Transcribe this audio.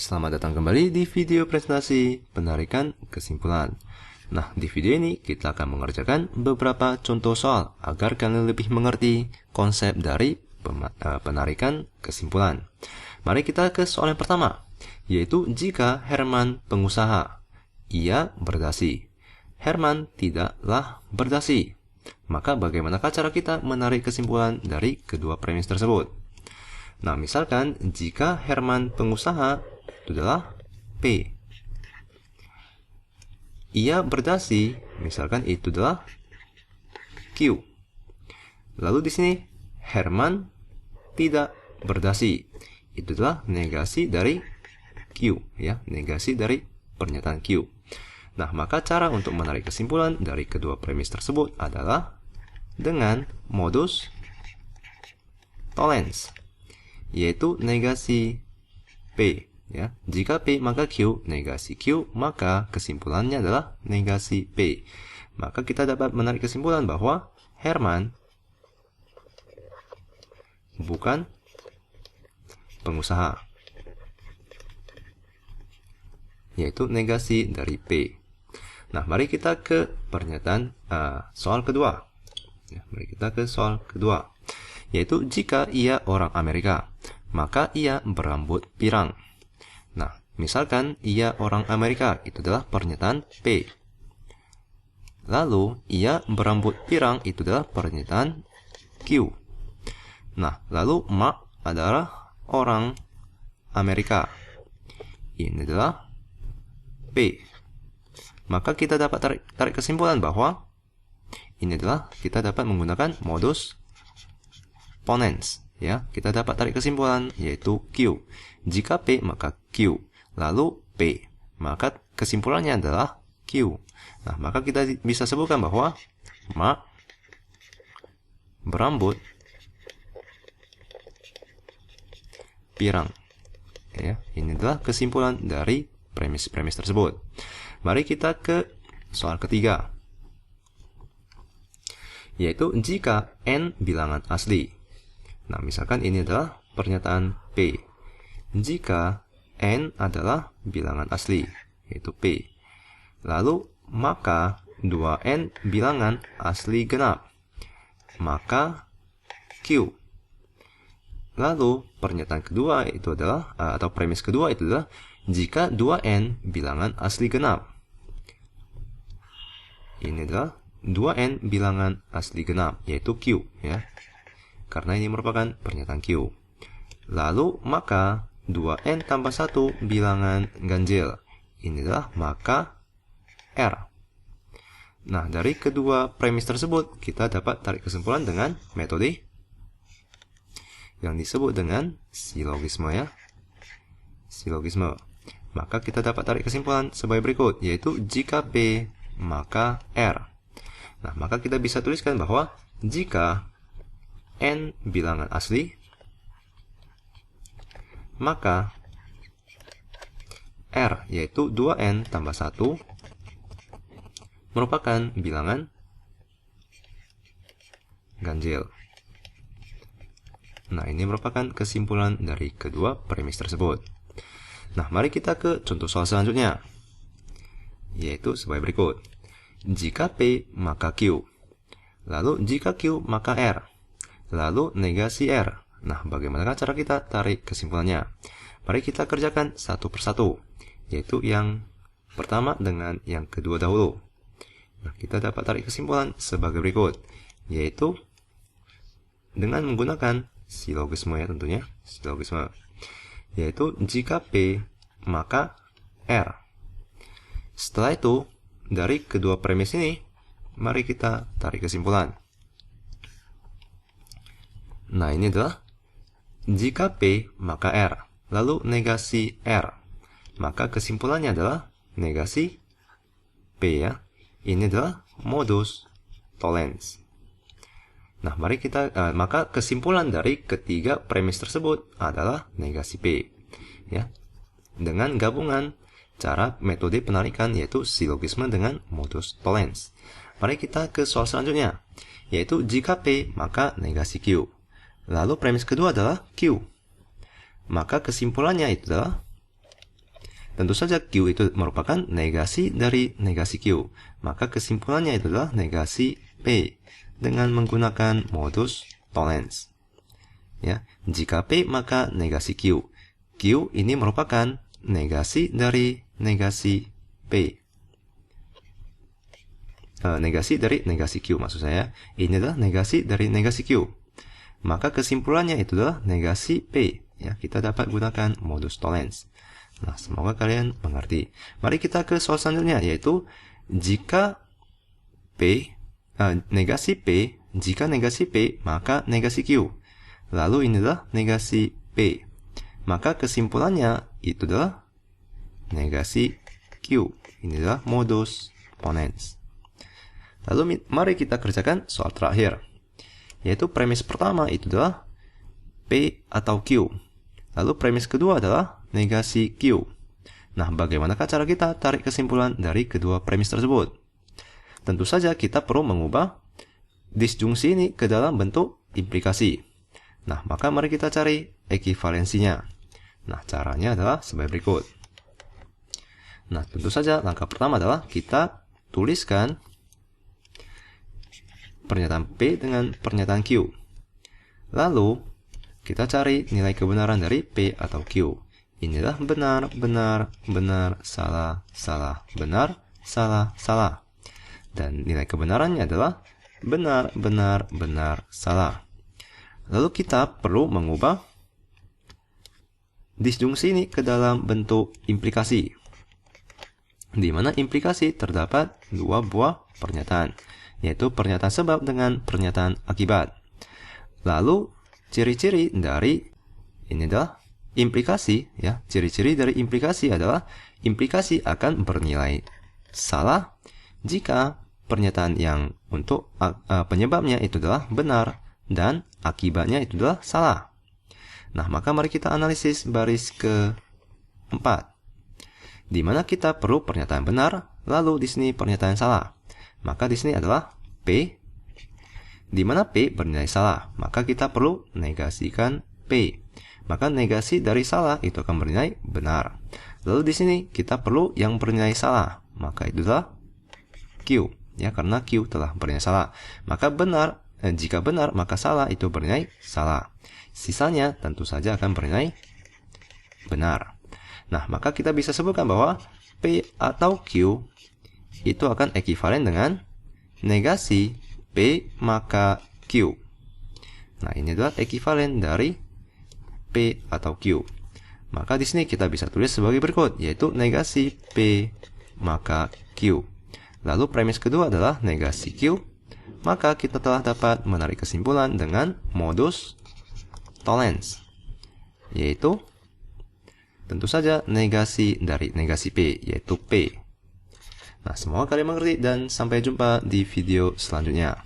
Selamat datang kembali di video presentasi penarikan kesimpulan. Nah, di video ini kita akan mengerjakan beberapa contoh soal agar kalian lebih mengerti konsep dari penarikan kesimpulan. Mari kita ke soal yang pertama, yaitu jika Herman pengusaha, ia berdasi. Herman tidaklah berdasi. Maka bagaimanakah cara kita menarik kesimpulan dari kedua premis tersebut? Nah, misalkan jika Herman pengusaha itu adalah P. Ia berdasi, misalkan itu adalah Q. Lalu di sini Herman tidak berdasi. Itu adalah negasi dari Q, ya, negasi dari pernyataan Q. Nah, maka cara untuk menarik kesimpulan dari kedua premis tersebut adalah dengan modus tollens, yaitu negasi P. Ya, jika P maka Q, negasi Q, maka kesimpulannya adalah negasi P. Maka kita dapat menarik kesimpulan bahwa Herman bukan pengusaha, yaitu negasi dari P. Nah, mari kita ke pernyataan soal kedua. Ya, mari kita ke soal kedua, yaitu jika ia orang Amerika, maka ia berambut pirang. Nah, misalkan ia orang Amerika, itu adalah pernyataan P. Lalu, ia berambut pirang, itu adalah pernyataan Q. Nah, lalu Mark adalah orang Amerika. Ini adalah P. Maka kita dapat tarik kesimpulan bahwa ini adalah kita dapat menggunakan modus ponens. Ya, kita dapat tarik kesimpulan yaitu Q. Jika P maka Q, lalu P, maka kesimpulannya adalah Q. Nah, maka kita bisa sebutkan bahwa Mark berambut pirang. Ya, ini adalah kesimpulan dari premis-premis tersebut. Mari kita ke soal ketiga, yaitu jika N bilangan asli. Nah, misalkan ini adalah pernyataan P. Jika N adalah bilangan asli, yaitu P. Lalu, maka 2N bilangan asli genap, maka Q. Lalu, pernyataan kedua itu adalah, atau premis kedua itu adalah, jika 2N bilangan asli genap. Ini adalah 2N bilangan asli genap, yaitu Q, ya. Karena ini merupakan pernyataan Q. Lalu, maka 2N tambah 1 bilangan ganjil. Ini adalah maka R. Nah, dari kedua premis tersebut, kita dapat tarik kesimpulan dengan metode yang disebut dengan silogisme, ya. Silogisme. Maka kita dapat tarik kesimpulan sebagai berikut, yaitu jika P, maka R. Nah, maka kita bisa tuliskan bahwa jika N bilangan asli, maka R, yaitu 2N tambah 1, merupakan bilangan ganjil. Nah, ini merupakan kesimpulan dari kedua premis tersebut. Nah, mari kita ke contoh soal selanjutnya, yaitu sebagai berikut. Jika P, maka Q. Lalu, jika Q, maka R. Lalu, negasi R. Nah, bagaimana cara kita tarik kesimpulannya? Mari kita kerjakan satu persatu, yaitu yang pertama dengan yang kedua dahulu. Nah, kita dapat tarik kesimpulan sebagai berikut, yaitu dengan menggunakan silogisme, ya, tentunya silogisme, yaitu jika P, maka R. Setelah itu, dari kedua premis ini, mari kita tarik kesimpulan. Nah, ini adalah jika P, maka R. Lalu negasi R. Maka kesimpulannya adalah negasi P, ya. Ini adalah modus tollens. Nah, mari kita maka kesimpulan dari ketiga premis tersebut adalah negasi P, ya. Dengan gabungan cara metode penarikan yaitu silogisme dengan modus tollens. Mari kita ke soal selanjutnya, yaitu jika P maka negasi Q. Lalu premis kedua adalah Q. Maka kesimpulannya itu adalah Tentu saja Q itu merupakan negasi dari negasi Q. Maka kesimpulannya itu adalah negasi P dengan menggunakan modus tollens. Ya, jika P maka negasi Q. Q ini merupakan negasi dari negasi P. Negasi dari negasi Q maksud saya. Ini adalah negasi dari negasi Q. Maka kesimpulannya itu adalah negasi P. Ya, kita dapat gunakan modus tollens. Nah, semoga kalian mengerti. Mari kita ke soal selanjutnya, yaitu jika P, negasi P, jika negasi P, maka negasi Q. Lalu ini adalah negasi P. Maka kesimpulannya itu adalah negasi Q. Ini adalah modus ponens. Lalu mari kita kerjakan soal terakhir. Yaitu premis pertama itu adalah P atau Q. Lalu premis kedua adalah negasi Q. Nah, bagaimanakah cara kita tarik kesimpulan dari kedua premis tersebut? Tentu saja kita perlu mengubah disjungsi ini ke dalam bentuk implikasi. Nah, maka mari kita cari ekivalensinya. Nah, caranya adalah sebagai berikut. Nah, tentu saja langkah pertama adalah kita tuliskan pernyataan P dengan pernyataan Q. Lalu, kita cari nilai kebenaran dari P atau Q. Inilah benar, benar, benar, salah, salah, benar, salah, salah. Dan nilai kebenarannya adalah benar, benar, benar, salah. Lalu kita perlu mengubah disjungsi ini ke dalam bentuk implikasi. Di mana implikasi terdapat dua buah pernyataan, yaitu pernyataan sebab dengan pernyataan akibat. Lalu ciri-ciri dari ini adalah implikasi, ya. Ciri-ciri dari implikasi adalah implikasi akan bernilai salah jika pernyataan yang untuk penyebabnya itu adalah benar dan akibatnya itu adalah salah. Nah, maka mari kita analisis baris keempat, di mana kita perlu pernyataan benar, lalu di sini pernyataan salah. Maka di sini adalah P, di mana P bernilai salah, maka kita perlu negasikan P. Maka negasi dari salah itu akan bernilai benar. Lalu di sini kita perlu yang bernilai salah, maka itu adalah Q, ya, karena Q telah bernilai salah. Maka benar, jika benar maka salah itu bernilai salah. Sisanya tentu saja akan bernilai benar. Nah, maka kita bisa sebutkan bahwa P atau Q itu akan ekivalen dengan negasi P maka Q. Nah, ini adalah ekivalen dari P atau Q. Maka di sini kita bisa tulis sebagai berikut, yaitu negasi P maka Q. Lalu premis kedua adalah negasi Q. Maka kita telah dapat menarik kesimpulan dengan modus tollens, yaitu tentu saja negasi dari negasi P, yaitu P. Nah, semoga kalian mengerti dan sampai jumpa di video selanjutnya.